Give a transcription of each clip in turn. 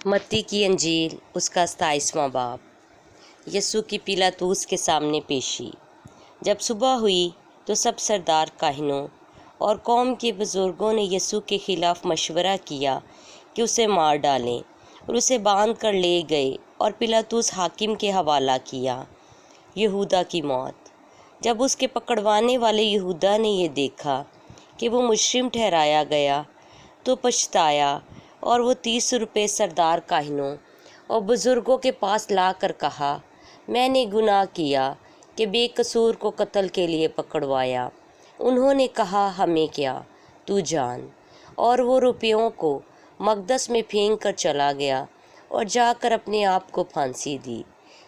मत्ती की अंजील उसका 27वां बाब। यस्सू की पिलातूस के सामने पेशी। जब सुबह हुई तो सब सरदार काहिनों और कौम के बुज़ुर्गों ने यस्सू के ख़िलाफ़ मशवरा किया कि उसे मार डालें और उसे बांध कर ले गए और पिलातूस हाकिम के हवाला किया। यहूदा की मौत। जब उसके पकड़वाने वाले यहूदा ने यह देखा कि वो मुजरिम ठहराया गया तो पछताया और वो 30 रुपये सरदार काहिनों और बुज़ुर्गों के पास ला कर कहा, मैंने गुनाह किया कि बेकसूर को कत्ल के लिए पकड़वाया। उन्होंने कहा, हमें क्या, तू जान। और वो रुपयों को मकदस में फेंक कर चला गया और जाकर अपने आप को फांसी दी।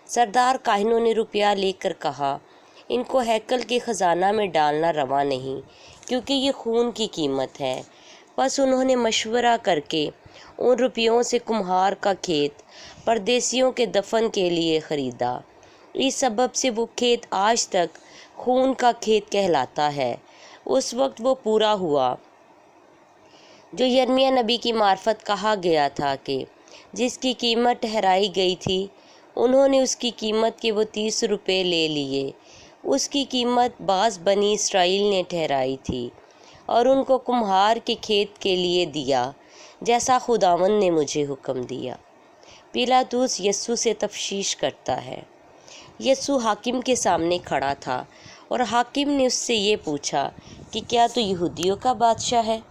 सरदार काहिनों ने रुपया लेकर कहा, इनको हैकल के ख़जाना में डालना रवा नहीं, क्योंकि ये खून की कीमत है। बस उन्होंने मशवरा करके उन रुपयों से कुम्हार का खेत परदेसियों के दफन के लिए ख़रीदा। इस सबब से वो खेत आज तक खून का खेत कहलाता है। उस वक्त वो पूरा हुआ जो यिर्मयाह नबी की मार्फत कहा गया था कि जिसकी कीमत ठहराई गई थी, उन्होंने उसकी कीमत के वो 30 रुपये ले लिए। उसकी कीमत बाज़ बनी इसराइल ने ठहराई थी और उनको कुम्हार के खेत के लिए दिया, जैसा खुदावंद ने मुझे हुक्म दिया। पिलातूस यस्सू से तफ्तीश करता है। यस्सू हाकिम के सामने खड़ा था और हाकिम ने उससे ये पूछा कि क्या तू यहूदियों का बादशाह है?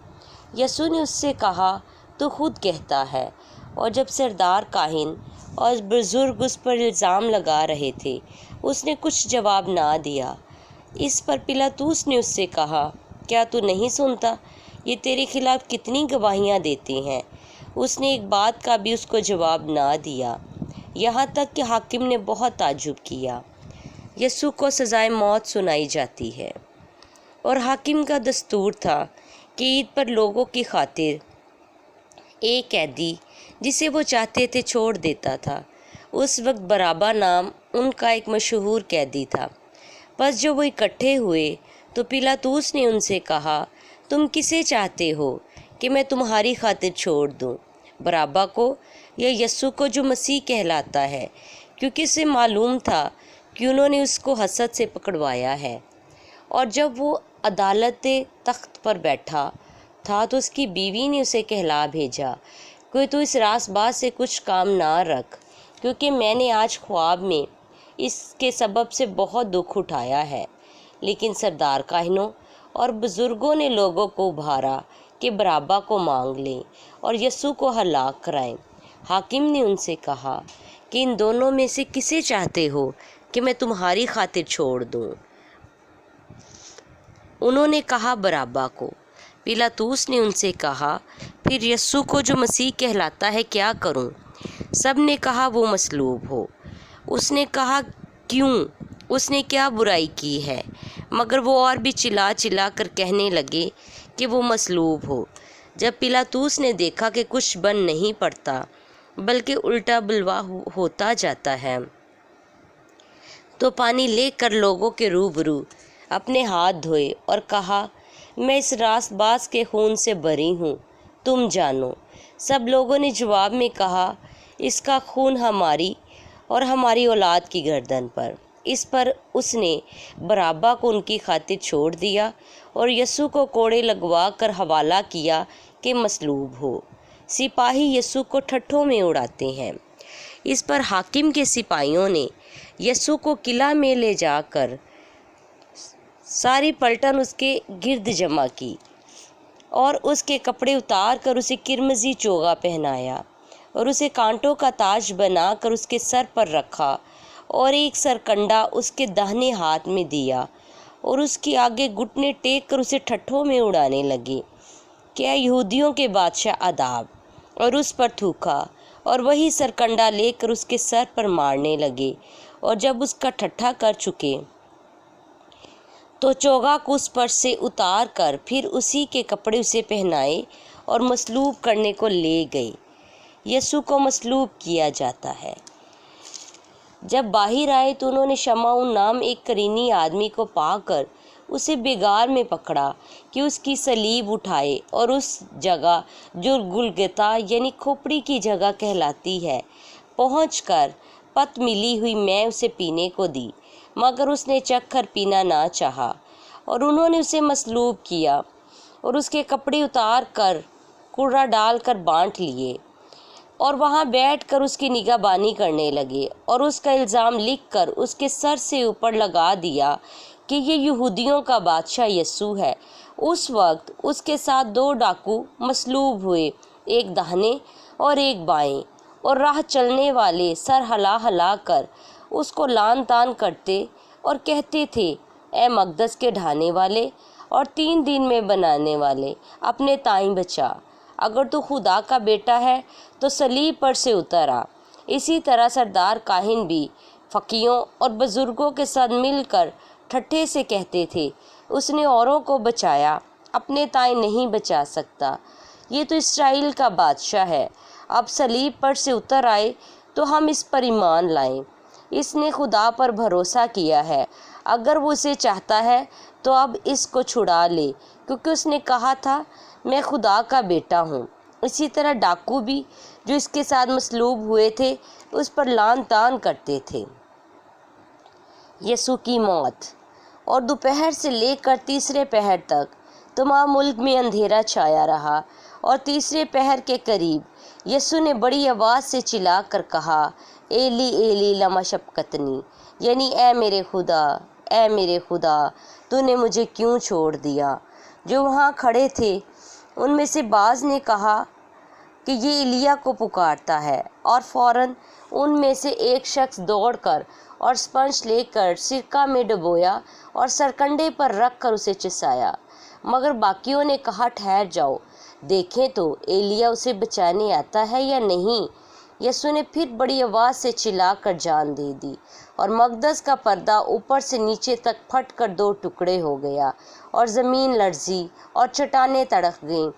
यस्सू ने उससे कहा, तू खुद कहता है। और जब सरदार काहिन और बुजुर्ग उस पर इल्ज़ाम लगा रहे थे, उसने कुछ जवाब ना दिया। इस पर पिलातूस ने उससे कहा, क्या तू नहीं सुनता ये तेरे खिलाफ़ कितनी गवाहियाँ देते हैं? उसने एक बात का भी उसको जवाब ना दिया, यहाँ तक कि हाकिम ने बहुत ताज्जुब किया। यस्सू को सज़ाए मौत सुनाई जाती है और हाकिम का दस्तूर था कि ईद पर लोगों की खातिर एक कैदी जिसे वो चाहते थे छोड़ देता था। उस वक्त बराबा नाम उनका एक मशहूर कैदी था। बस जब वो इकट्ठे हुए तो पिलातूस ने उनसे कहा, तुम किसे चाहते हो कि मैं तुम्हारी खातिर छोड़ दूं, बराबा को या यस्सू को जो मसीह कहलाता है? क्योंकि उसे मालूम था कि उन्होंने उसको हसद से पकड़वाया है। और जब वो अदालत तख्त पर बैठा था तो उसकी बीवी ने उसे कहला भेजा, कोई तू इस रासबाज से कुछ काम ना रख, क्योंकि मैंने आज ख्वाब में इसके सबब से बहुत दुख उठाया है। लेकिन सरदार काहिनों और बुज़ुर्गों ने लोगों को उभारा कि बराबा को मांग लें और यस्सू को हलाक कराएं। हाकिम ने उनसे कहा कि इन दोनों में से किसे चाहते हो कि मैं तुम्हारी खातिर छोड़ दूं? उन्होंने कहा, बराबा को। पिलातूस ने उनसे कहा, फिर यस्सू को जो मसीह कहलाता है क्या करूं? सब ने कहा, वो मसलूब हो। उसने कहा, क्यों? उसने क्या बुराई की है? मगर वो और भी चिल्ला चिल्ला कर कहने लगे कि वो मसलूब हो। जब पिलातूस ने देखा कि कुछ बन नहीं पड़ता बल्कि उल्टा बलवा होता जाता है, तो पानी लेकर लोगों के रूबरू अपने हाथ धोए और कहा, मैं इस रासबाज के खून से बरी हूँ, तुम जानो। सब लोगों ने जवाब में कहा, इसका खून हमारी और हमारी औलाद की गर्दन पर। इस पर उसने बराबा को उनकी खातिर छोड़ दिया और यस्सू को कोड़े लगवा कर हवाला किया कि मसलूब हो। सिपाही यस्सू को ठट्ठों में उड़ाते हैं। इस पर हाकिम के सिपाहियों ने यस्सू को किला में ले जाकर सारी पलटन उसके गिर्द जमा की और उसके कपड़े उतार कर उसे किरमजी चोगा पहनाया और उसे कांटों का ताज बनाकर उसके सर पर रखा और एक सरकंडा उसके दाहिने हाथ में दिया और उसके आगे घुटने टेक कर उसे ठट्ठों में उड़ाने लगे, क्या यहूदियों के बादशाह आदाब, और उस पर थूका और वही सरकंडा लेकर उसके सर पर मारने लगे। और जब उसका ठट्ठा कर चुके तो चोगा को उस पर से उतार कर फिर उसी के कपड़े उसे पहनाए और मसलूब करने को ले गए। यस्सू को मसलूब किया जाता है। जब बाहर आए तो उन्होंने शमाउन नाम एक करीनी आदमी को पाकर उसे बेगार में पकड़ा कि उसकी सलीब उठाए और उस जगह जो गुलगता यानी खोपड़ी की जगह कहलाती है पहुंचकर पत मिली हुई मैं उसे पीने को दी, मगर उसने चख कर पीना ना चाहा। और उन्होंने उसे मसलूब किया और उसके कपड़े उतार कर कूड़ा डाल कर बांट लिए और वहाँ बैठकर उसकी निगाहबानी करने लगे और उसका इल्ज़ाम लिख कर उसके सर से ऊपर लगा दिया कि ये यहूदियों का बादशाह यस्सु है। उस वक्त उसके साथ 2 डाकू मसलूब हुए, एक दाहिने और एक बाएं, और राह चलने वाले सर हिला हिला कर उसको लान तान करते और कहते थे, ए मकदस के ढाने वाले और 3 दिन में बनाने वाले, अपने ताईं बचा। अगर तू खुदा का बेटा है तो सलीब पर से उतर आ। इसी तरह सरदार काहिन भी फकीयों और बुजुर्गों के साथ मिलकर ठट्ठे से कहते थे, उसने औरों को बचाया, अपने ताईं नहीं बचा सकता। ये तो इस्राएल का बादशाह है, अब सलीब पर से उतर आए तो हम इस पर ईमान लाएं। इसने खुदा पर भरोसा किया है, अगर वो उसे चाहता है तो अब इसको छुड़ा ले, क्योंकि उसने कहा था मैं खुदा का बेटा हूँ। इसी तरह डाकू भी जो इसके साथ मसलूब हुए थे उस पर लान तान करते थे। यीशु की मौत। और दोपहर से लेकर तीसरे पहर तक तमाम मुल्क में अंधेरा छाया रहा और तीसरे पहर के करीब यीशु ने बड़ी आवाज़ से चिल्ला कर कहा, एली एली लमा शबक्तनी, यानी ए मेरे खुदा तूने मुझे क्यों छोड़ दिया। जो वहाँ खड़े थे उनमें से बाज़ ने कहा कि ये एलिया को पुकारता है, और फ़ौरन उनमें से एक शख्स दौड़कर और स्पंज लेकर सिरका में डुबोया और सरकंडे पर रख कर उसे चिसाया। मगर बाकियों ने कहा, ठहर जाओ, देखें तो एलिया उसे बचाने आता है या नहीं। यीशु ने फिर बड़ी आवाज़ से चिल्लाकर जान दे दी और मकदस का पर्दा ऊपर से नीचे तक फट कर 2 टुकड़े हो गया और ज़मीन लर्जी और चट्टानें तड़क गईं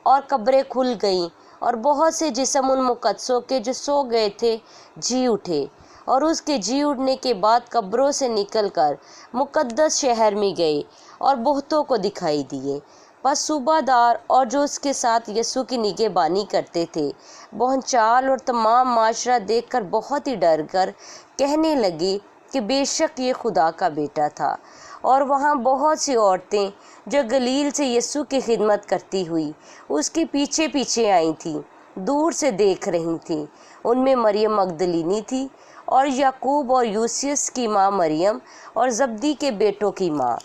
और कब्रें खुल गईं और बहुत से जिस्म उन मुकद्दसों के जो सो गए थे जी उठे और उसके जी उठने के बाद कब्रों से निकलकर मुकद्दस शहर में गए और बहुतों को दिखाई दिए। बस सूबादार और जो उसके साथ यीशु की निगहबानी करते थे बोहनचाल और तमाम माशरा देखकर बहुत ही डर कर कहने लगे कि बेशक ये खुदा का बेटा था। और वहाँ बहुत सी औरतें जो गलील से यीशु की खिदमत करती हुई उसके पीछे पीछे आई थीं, दूर से देख रही थीं। उनमें मरियम मगदलीनी थी और याकूब और यूसुस की माँ मरियम और जब्दी के बेटों की माँ।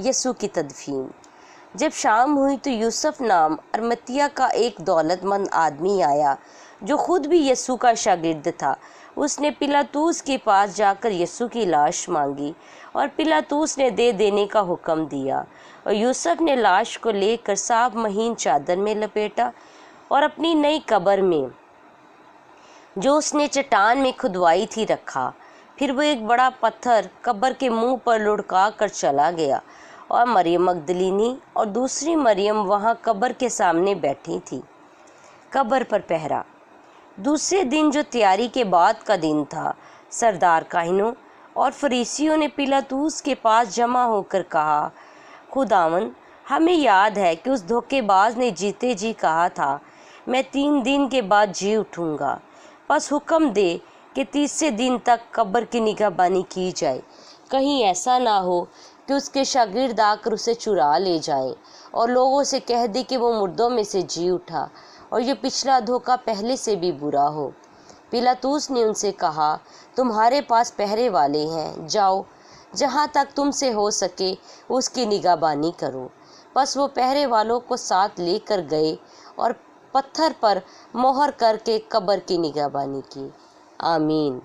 यीशु की तदफीन। जब शाम हुई तो यूसुफ नाम अरमतिया का एक दौलतमंद आदमी आया जो खुद भी यीशु का शागिर्द था। उसने पिलातूस के पास जाकर यीशु की लाश मांगी और पिलातूस ने दे देने का हुक्म दिया और यूसुफ ने लाश को लेकर साफ महीन चादर में लपेटा और अपनी नई कब्र में जो उसने चट्टान में खुदवाई थी रखा। फिर वो एक बड़ा पत्थर कब्र के मुंह पर लुढ़का कर चला गया और मरियम मगदलीनी और दूसरी मरियम वहाँ कब्र के सामने बैठी थी। कब्र पर पहरा। दूसरे दिन जो तैयारी के बाद का दिन था, सरदार काहिनों और फरीसियों ने पिलातूस के पास जमा होकर कहा, खुदावंद, हमें याद है कि उस धोखेबाज ने जीते जी कहा था, मैं 3 दिन के बाद जी उठूँगा। बस हुक्म दे कि तीसरे दिन तक कब्र की निगहबानी की जाए, कहीं ऐसा ना हो कि उसके शागिर्द आकर उसे चुरा ले जाएं और लोगों से कह दे कि वो मुर्दों में से जी उठा और ये पिछला धोखा पहले से भी बुरा हो। पिलातूस ने उनसे कहा, तुम्हारे पास पहरे वाले हैं, जाओ, जहाँ तक तुमसे हो सके उसकी निगहबानी करो। बस वो पहरे वालों को साथ लेकर गए और पत्थर पर मोहर करके कब्र की निगहबानी की। आमीन।